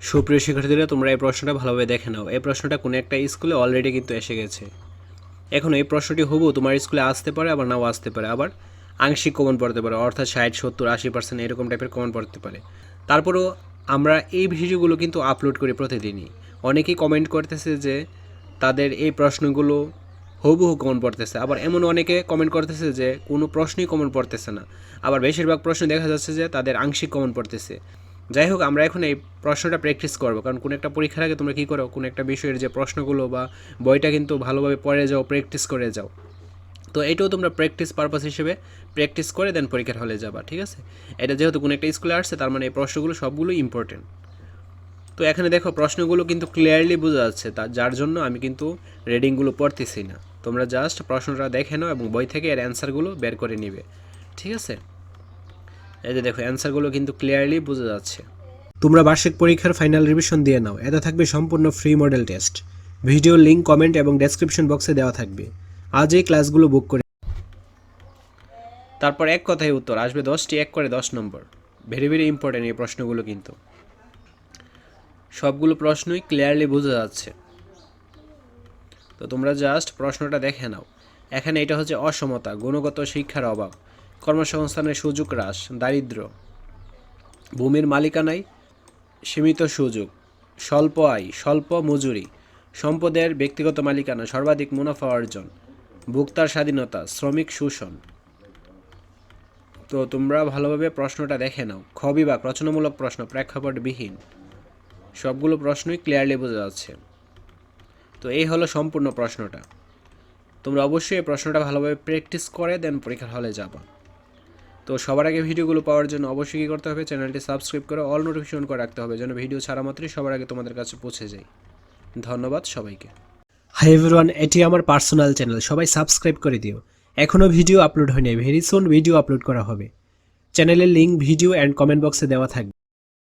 সুপ্রিয় শিক্ষার্থীরা, তোমরা এই প্রশ্নটা ভালোভাবে দেখে নাও। এই প্রশ্নটা কোনো একটা স্কুলে অলরেডি কিন্তু এসে গেছে। এখন এই প্রশ্নটি হুবহু তোমার স্কুলে আসতে পারে, আবার নাও আসতে পারে, আবার আংশিক কমন পড়তে পারে, অর্থাৎ 60, 70, 80% এরকম টাইপের কমন পড়তে পারে। তারপরেও আমরা এই ভিডিওগুলো কিন্তু আপলোড করি প্রতিদিনই। অনেকেই কমেন্ট করতেছে যে তাদের এই প্রশ্নগুলো হুবহু কমন পড়তেছে, আবার এমন অনেকে কমেন্ট করতেছে যে কোনো প্রশ্নই কমন পড়তেছে না, আবার বেশিরভাগ প্রশ্ন দেখা যাচ্ছে যে তাদের আংশিক কমন পড়তেছে। যাই হোক, আমরা এখন এই প্রশ্নটা প্র্যাকটিস করবো, কারণ কোনো একটা পরীক্ষার আগে তোমরা কী করো, কোনো একটা বিষয়ের যে প্রশ্নগুলো বা বইটা কিন্তু ভালোভাবে পড়ে যাও, প্র্যাকটিস করে যাও। তো এটাও তোমরা প্র্যাকটিস পারপাস হিসেবে প্র্যাকটিস করে দেন পরীক্ষার হলে যাবা, ঠিক আছে? এটা যেহেতু কোনো একটা স্কুলে আসছে, তার মানে এই প্রশ্নগুলো সবগুলো ইম্পর্টেন্ট। তো এখানে দেখো প্রশ্নগুলো কিন্তু ক্লিয়ারলি বোঝা যাচ্ছে, যার জন্য আমি কিন্তু রিডিংগুলো পড়তেছি না। তোমরা জাস্ট প্রশ্নটা দেখে নাও এবং বই থেকে এর অ্যান্সারগুলো বের করে নিবে, ঠিক আছে? এই যে দেখো অ্যান্সারগুলো কিন্তু ক্লিয়ারলি বোঝা যাচ্ছে। তোমরা বার্ষিক পরীক্ষার ফাইনাল রিভিশন দিয়ে নাও। এটা থাকবে সম্পূর্ণ free model test. Video link comment এবং ডেসক্রিপশন বক্সে দেওয়া থাকবে। আজ এই ক্লাসগুলো বুক করে। তারপর এক কথায় উত্তর আসবে 10টি, 1 করে 10 নম্বর। ভেরি ভেরি ইম্পর্টেন্ট এই প্রশ্নগুলো, কিন্তু সবগুলো প্রশ্নই ক্লিয়ারলি বোঝা যাচ্ছে। তো তোমরা জাস্ট প্রশ্নটা দেখে নাও। এখানে এটা হচ্ছে অসমতা, গুণগত শিক্ষার অভাব, কর্মসংস্থানের সুযোগ হ্রাস, দারিদ্র্য, ভূমির মালিকানায় সীমিত সুযোগ, স্বল্প আয়, স্বল্প মজুরি, সম্পদের ব্যক্তিগত মালিকানা, সর্বাধিক মুনাফা অর্জন, ভোক্তার স্বাধীনতা, শ্রমিক শোষণ। তো তোমরা ভালোভাবে প্রশ্নটা দেখে নাও। খ বিভাগ রচনামূলক প্রশ্ন, প্রেক্ষাপটবিহীন। সবগুলো প্রশ্নই ক্লিয়ারলি বোঝা যাচ্ছে। তো এই হলো সম্পূর্ণ প্রশ্নটা। তোমরা অবশ্যই এই প্রশ্নটা ভালোভাবে প্র্যাকটিস করে দেন পরীক্ষার হলে যাবা। তো সবার আগে ভিডিওগুলো পাওয়ার জন্য অবশ্যই কী করতে হবে, চ্যানেলটি সাবস্ক্রাইব করে অল নোটিফিকেশন করে রাখতে হবে, যেন ভিডিও ছাড়া মাত্রই সবার আগে তোমাদের কাছে পৌঁছে যায়। ধন্যবাদ সবাইকে। হাই এভরিওয়ান, এটি আমার পার্সোনাল চ্যানেল, সবাই সাবস্ক্রাইব করে দিও। এখনও ভিডিও আপলোড হয়নি, ভেরি সুন ভিডিও আপলোড করা হবে। চ্যানেলের লিঙ্ক ভিডিও অ্যান্ড কমেন্ট বক্সে দেওয়া থাকবে।